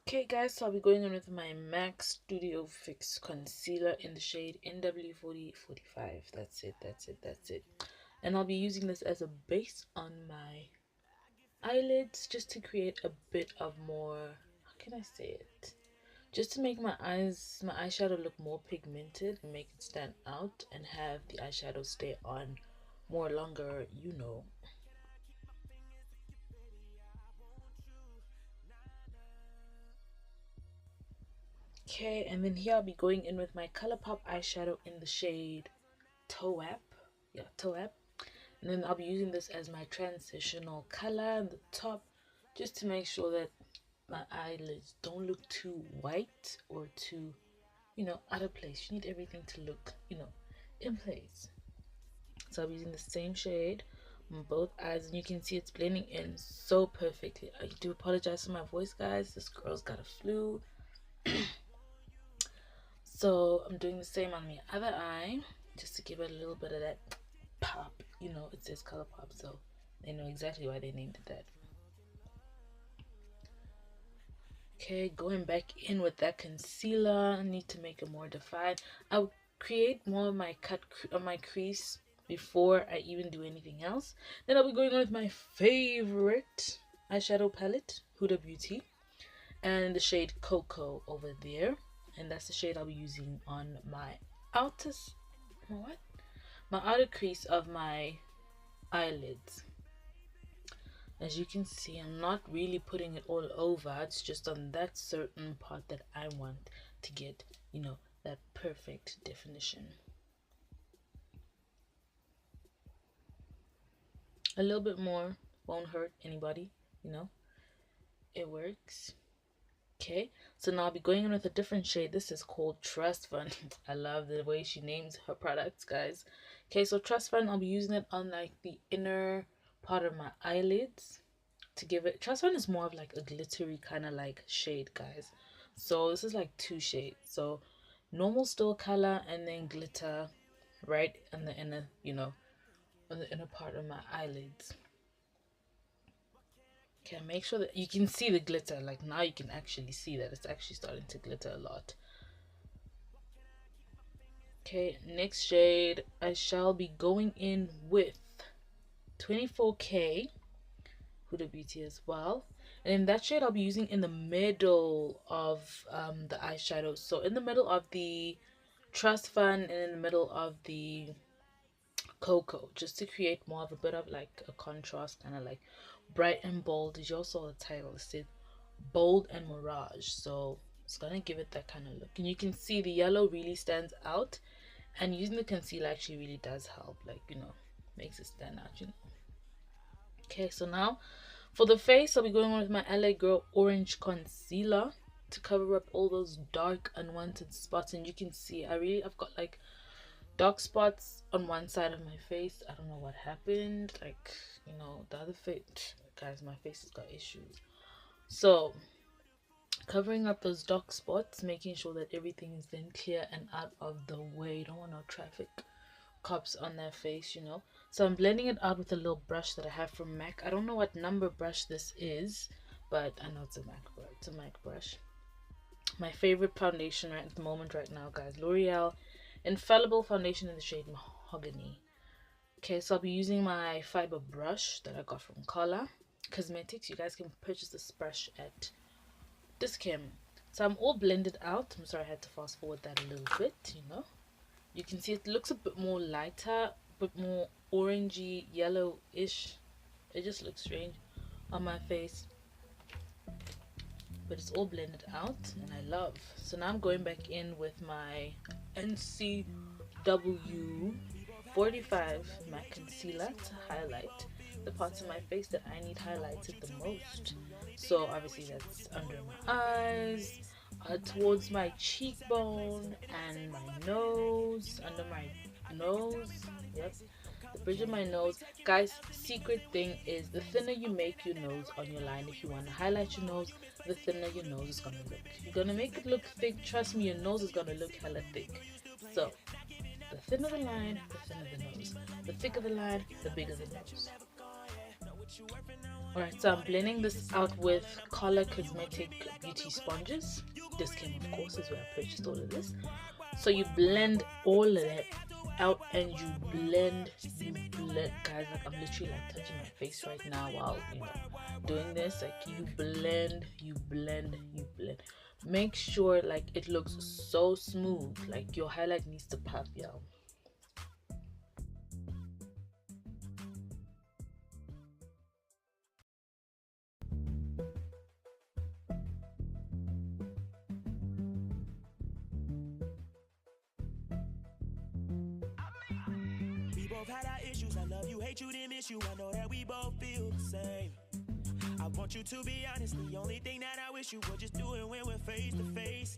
Okay guys, so I'll be going in with my MAC Studio Fix Concealer in the shade NW4045. That's it. And I'll be using this as a base on my eyelids just to create a bit of more, how can I say it? Just to make my eyeshadow look more pigmented and make it stand out and have the eyeshadow stay on more longer, you know. Okay, and then here I'll be going in with my ColourPop eyeshadow in the shade Taupe. Yeah, Taupe. And then I'll be using this as my transitional color on the top, just to make sure that my eyelids don't look too white or too, out of place. You need everything to look, in place. So I'll be using the same shade on both eyes, and you can see it's blending in so perfectly. I do apologize for my voice, guys. This girl's got a flu. So I'm doing the same on the other eye, just to give it a little bit of that pop. It says ColourPop, so they know exactly why they named it that. Okay, going back in with that concealer. I need to make it more defined. I'll create more of my cut on my crease before I even do anything else. Then I'll be going on with my favorite eyeshadow palette, Huda Beauty, and the shade Coco over there. And that's the shade I'll be using on my outer, what? My outer crease of my eyelids. As you can see, I'm not really putting it all over. It's just on that certain part that I want to get, that perfect definition. A little bit more won't hurt anybody, it works. Okay, so now I'll be going in with a different shade. This is called Trust Fund. I love the way she names her products, guys. Okay, so Trust Fund, I'll be using it on like the inner part of my eyelids to give it. Trust Fund is more of like a glittery kind of like shade, guys. So this is like two shades. So normal still color and then glitter right in the inner, on the inner part of my eyelids. Okay, make sure that you can see the glitter. Like now you can actually see that it's actually starting to glitter a lot. Okay, next shade I shall be going in with 24K Huda Beauty as well. And in that shade I'll be using in the middle of the eyeshadow. So in the middle of the Trust Fund and in the middle of the Coco, just to create more of a bit of like a contrast, kind of like bright and bold. Did you also saw the title? It said bold and mirage, so it's gonna give it that kind of look. And you can see the yellow really stands out, and using the concealer actually really does help, like, makes it stand out. Okay, so now for the face I'll be going on with my LA Girl orange concealer to cover up all those dark unwanted spots. And you can see I've got like dark spots on one side of my face. I don't know what happened. Like, the other face, guys, my face has got issues. So covering up those dark spots, making sure that everything is then clear and out of the way. You don't want no traffic cops on their face. So I'm blending it out with a little brush that I have from MAC. I don't know what number brush this is, but I know it's a MAC brush. My favorite foundation right at the moment right now, guys, L'Oreal Infallible foundation in the shade Mahogany. Okay, so I'll be using my fiber brush that I got from Color Cosmetics. You guys can purchase this brush at Discam. So I'm all blended out. I'm sorry I had to fast forward that a little bit. You can see it looks a bit more lighter, a bit more orangey, yellowish. It just looks strange on my face, but it's all blended out and I love. So now I'm going back in with my NCW 45 matte concealer to highlight the parts of my face that I need highlighted the most. So obviously that's under my eyes, towards my cheekbone and my nose, under my nose, yep, the bridge of my nose. Guys, secret thing is the thinner you make your nose on your line, if you want to highlight your nose, the thinner your nose is going to look. If you're going to make it look thick, trust me, your nose is going to look hella thick. So the thinner the line, the thinner the nose. The thicker the line, the bigger the nose. Alright, so I'm blending this out with Color Cosmetic Beauty Sponges. This came, of course, is where I purchased all of this. So you blend all of that out, and you blend, guys, like I'm literally like touching my face right now while, you know, doing this. Like you blend, you blend, you blend. Make sure like it looks so smooth, like your highlight needs to pop, y'all. We both had our issues. I love you, hate you, then miss you. I know that we both feel the same. I want you to be honest. The only thing that I wish you would just do it when we're face to face.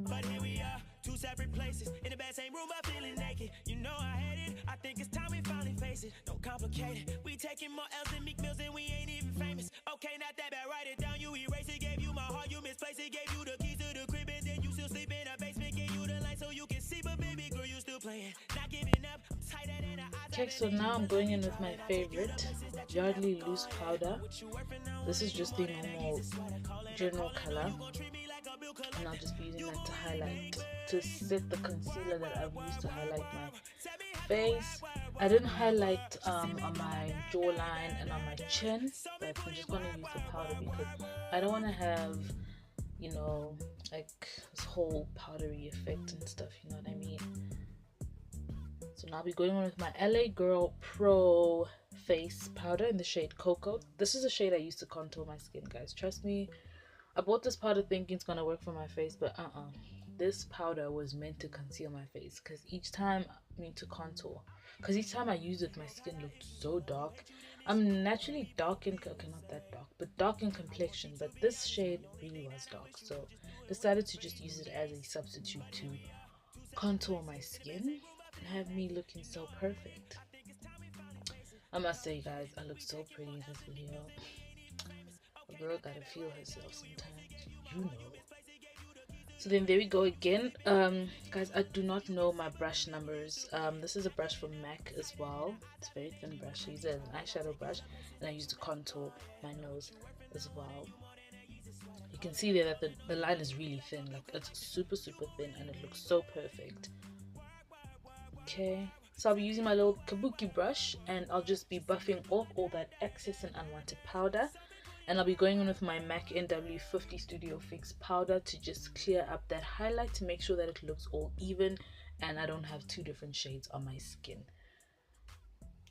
But here we are, two separate places. In the bed, same room, but feeling naked. You know I hate it. I think it's time we finally face it. Don't complicate it. We taking more L's than Meek Mills and we ain't even famous. Okay, not that bad. Write it down. You erase it. Gave you my heart. You misplaced it. Gave you the keys to the crib and then you still sleep in the basement. Gave you the light so you can see, but baby girl, you still playing. Not giving up. I'm tighter than an eyes. Okay, so now I'm going in with my favorite Yardley loose powder. This is just the normal general color, and I'll just be using that to highlight, to set the concealer that I've used to highlight my face. I didn't highlight on my jawline and on my chin, but I'm just going to use the powder because I don't want to have, you know, like this whole powdery effect and stuff, you know what I mean? So now I'll be going on with my LA Girl Pro face powder in the shade Coco. This is a shade I used to contour my skin, guys. Trust me, I bought this powder thinking it's gonna work for my face, but this powder was meant to conceal my face, because each time to contour, because each time I used it, my skin looked so dark. I'm naturally dark in, okay, not that dark, but dark in complexion, but this shade really was dark, so decided to just use it as a substitute to contour my skin and have me looking so perfect. I must say, guys, I look so pretty in this video. A girl gotta feel herself sometimes, you know. So then there we go again. Guys, I do not know my brush numbers. This is a brush from MAC as well. It's a very thin brush. I use it as an eyeshadow brush, and I use to contour my nose as well. You can see there that the line is really thin, like it's super thin, and it looks so perfect. Okay, so I'll be using my little kabuki brush, and I'll just be buffing off all that excess and unwanted powder. And I'll be going in with my MAC NW50 Studio Fix powder to just clear up that highlight, to make sure that it looks all even and I don't have two different shades on my skin.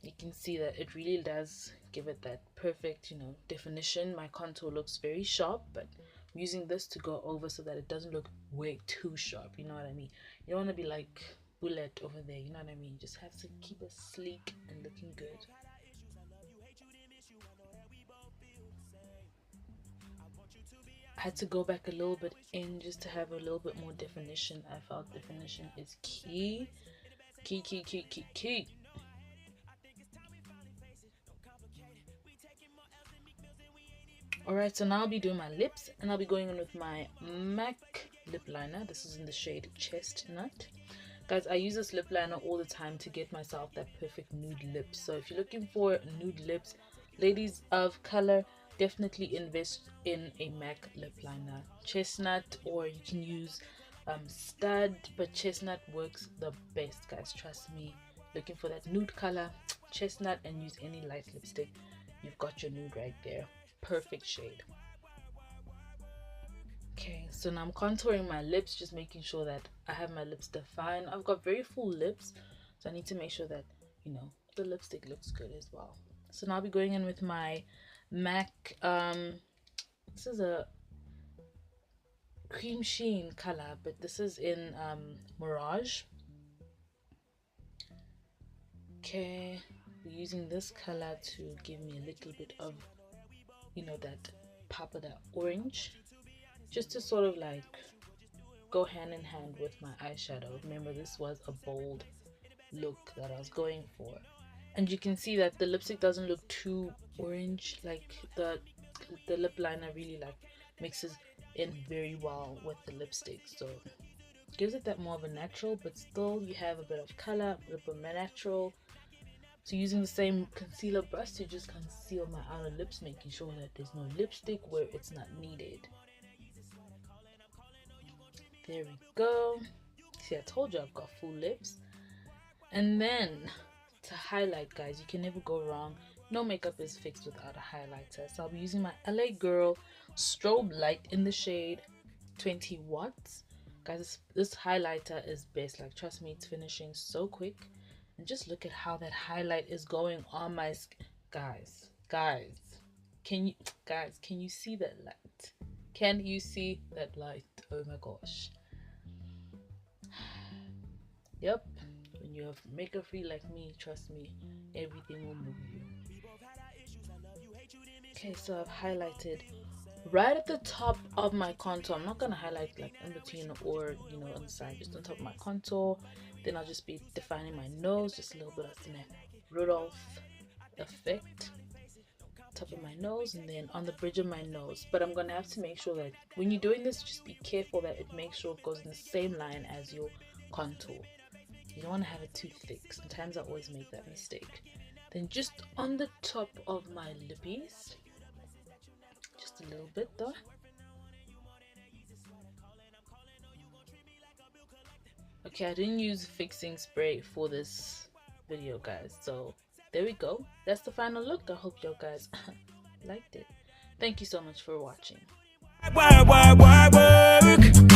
You can see that it really does give it that perfect, you know, definition. My contour looks very sharp, but I'm using this to go over so that it doesn't look way too sharp, you know what I mean? You don't want to be like bullet over there, you know what I mean? Just have to keep it sleek and looking good. I had to go back a little bit in just to have a little bit more definition. I felt definition is key. Key. Alright, so now I'll be doing my lips, and I'll be going in with my MAC lip liner. This is in the shade Chestnut. Guys, I use this lip liner all the time to get myself that perfect nude lips. So if you're looking for nude lips, ladies of color, definitely invest in a MAC lip liner. Chestnut, or you can use Stud, but Chestnut works the best, guys. Trust me. Looking for that nude color, Chestnut, and use any light lipstick. You've got your nude right there. Perfect shade. Okay, so now I'm contouring my lips, just making sure that I have my lips defined. I've got very full lips, so I need to make sure that, you know, the lipstick looks good as well. So now I'll be going in with my MAC, this is a cream sheen color, but this is in Morange. Okay, we're using this color to give me a little bit of, you know, that pop of that orange, just to sort of like go hand in hand with my eyeshadow. Remember, this was a bold look that I was going for, and you can see that the lipstick doesn't look too orange. Like the lip liner really like mixes in very well with the lipstick, so gives it that more of a natural, but still you have a bit of color, a bit of natural. So using the same concealer brush to just conceal my outer lips, making sure that there's no lipstick where it's not needed. There we go. See, I told you I've got full lips. And then to highlight, guys, you can never go wrong. No makeup is fixed without a highlighter. So I'll be using my LA Girl Strobe Light in the shade 20 watts. Guys, this highlighter is best. Like, trust me, it's finishing so quick. And just look at how that highlight is going on my skin. Guys, can you see that light? Can you see that light? Oh my gosh. Yep. When you have makeup free like me, trust me, everything will move you. Okay, so I've highlighted right at the top of my contour. I'm not gonna highlight like in between or on the side, just on top of my contour. Then I'll just be defining my nose, just a little bit of the Rudolph effect, top of my nose, and then on the bridge of my nose. But I'm gonna have to make sure that when you're doing this, just be careful that it makes sure it goes in the same line as your contour. You don't want to have it too thick. Sometimes I always make that mistake. Then just on the top of my lippies, just a little bit though. Okay, I didn't use fixing spray for this video, guys. So there we go. That's the final look. I hope you guys liked it. Thank you so much for watching. Work.